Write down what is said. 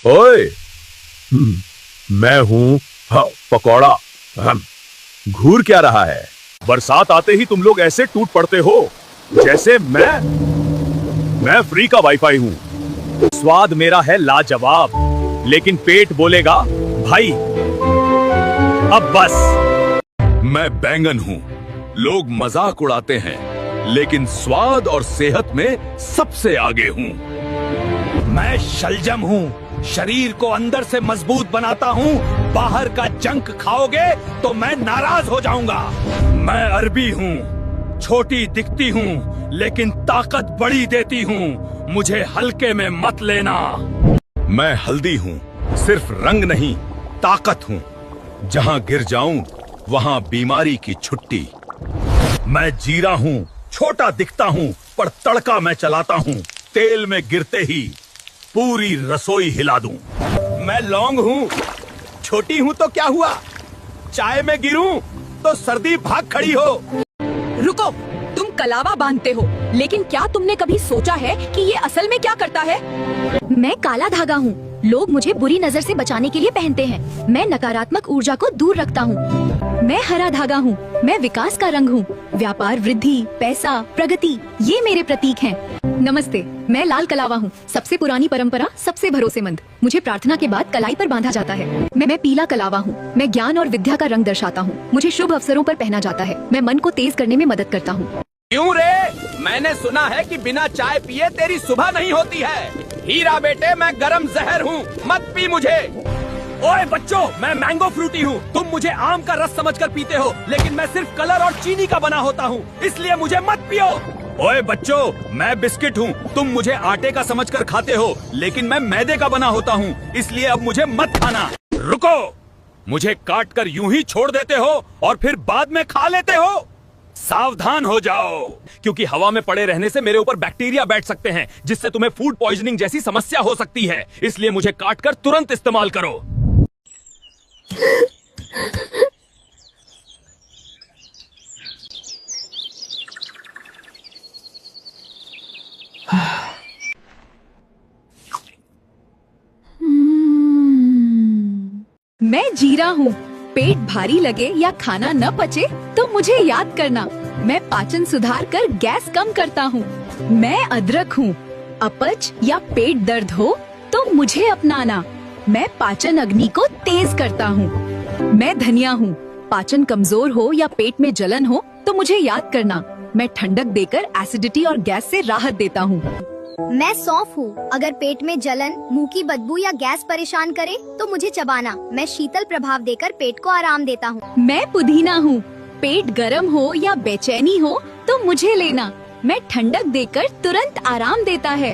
ओए, मैं हूँ पकौड़ा। घूर क्या रहा है? बरसात आते ही तुम लोग ऐसे टूट पड़ते हो जैसे मैं फ्री का वाईफाई हूँ। स्वाद मेरा है लाजवाब, लेकिन पेट बोलेगा भाई अब बस। मैं बैंगन हूँ, लोग मजाक उड़ाते हैं, लेकिन स्वाद और सेहत में सबसे आगे हूँ। मैं शलजम हूँ, शरीर को अंदर से मजबूत बनाता हूँ। बाहर का जंक खाओगे तो मैं नाराज हो जाऊंगा। मैं अरबी हूँ, छोटी दिखती हूँ, लेकिन ताकत बड़ी देती हूँ। मुझे हल्के में मत लेना। मैं हल्दी हूँ, सिर्फ रंग नहीं ताकत हूँ। जहाँ गिर जाऊं वहाँ बीमारी की छुट्टी। मैं जीरा हूँ, छोटा दिखता हूँ, पर तड़का मैं चलाता हूँ। तेल में गिरते ही पूरी रसोई हिला दूं। मैं लौंग हूँ, छोटी हूँ तो क्या हुआ, चाय में गिरूं तो सर्दी भाग खड़ी हो। रुको, तुम कलावा बांधते हो, लेकिन क्या तुमने कभी सोचा है कि ये असल में क्या करता है? मैं काला धागा हूँ, लोग मुझे बुरी नजर से बचाने के लिए पहनते हैं। मैं नकारात्मक ऊर्जा को दूर रखता हूँ। मैं हरा धागा हूँ, मैं विकास का रंग हूँ। व्यापार, वृद्धि, पैसा, प्रगति, ये मेरे प्रतीक हैं। नमस्ते, मैं लाल कलावा हूँ, सबसे पुरानी परंपरा, सबसे भरोसेमंद। मुझे प्रार्थना के बाद कलाई पर बांधा जाता है। मैं पीला कलावा हूँ, मैं ज्ञान और विद्या का रंग दर्शाता हूँ। मुझे शुभ अवसरों पर पहना जाता है। मैं मन को तेज करने में मदद करता हूँ। क्यों रे? मैंने सुना है कि बिना चाय पिए तेरी सुबह नहीं होती है। हीरा बेटे, मैं गरम जहर हूँ, मत पी मुझे। ओए बच्चों, मैं मैंगो फ्रूटी हूँ। तुम मुझे आम का रस समझकर पीते हो, लेकिन मैं सिर्फ कलर और चीनी का बना होता हूँ, इसलिए मुझे मत पियो। ओए बच्चों, मैं बिस्किट हूँ। तुम मुझे आटे का समझकर खाते हो, लेकिन मैं मैदे का बना होता हूँ, इसलिए अब मुझे मत खाना। रुको, मुझे काट कर यूं ही छोड़ देते हो और फिर बाद में खा लेते हो। सावधान हो जाओ, क्योंकि हवा में पड़े रहने से मेरे ऊपर बैक्टीरिया बैठ सकते हैं, जिससे तुम्हें फूड पॉइजनिंग जैसी समस्या हो सकती है। इसलिए मुझे काटकर तुरंत इस्तेमाल करो। मैं जीरा हूँ, पेट भारी लगे या खाना न पचे तो मुझे याद करना। मैं पाचन सुधार कर गैस कम करता हूँ। मैं अदरक हूँ, अपच या पेट दर्द हो तो मुझे अपनाना। मैं पाचन अग्नि को तेज करता हूँ। मैं धनिया हूँ, पाचन कमजोर हो या पेट में जलन हो तो मुझे याद करना। मैं ठंडक देकर एसिडिटी और गैस से राहत देता हूँ। मैं सौंफ हूँ, अगर पेट में जलन, मुंह की बदबू या गैस परेशान करे तो मुझे चबाना। मैं शीतल प्रभाव देकर पेट को आराम देता हूँ। मैं पुदीना हूँ, पेट गर्म हो या बेचैनी हो तो मुझे लेना। मैं ठंडक देकर तुरंत आराम देता है।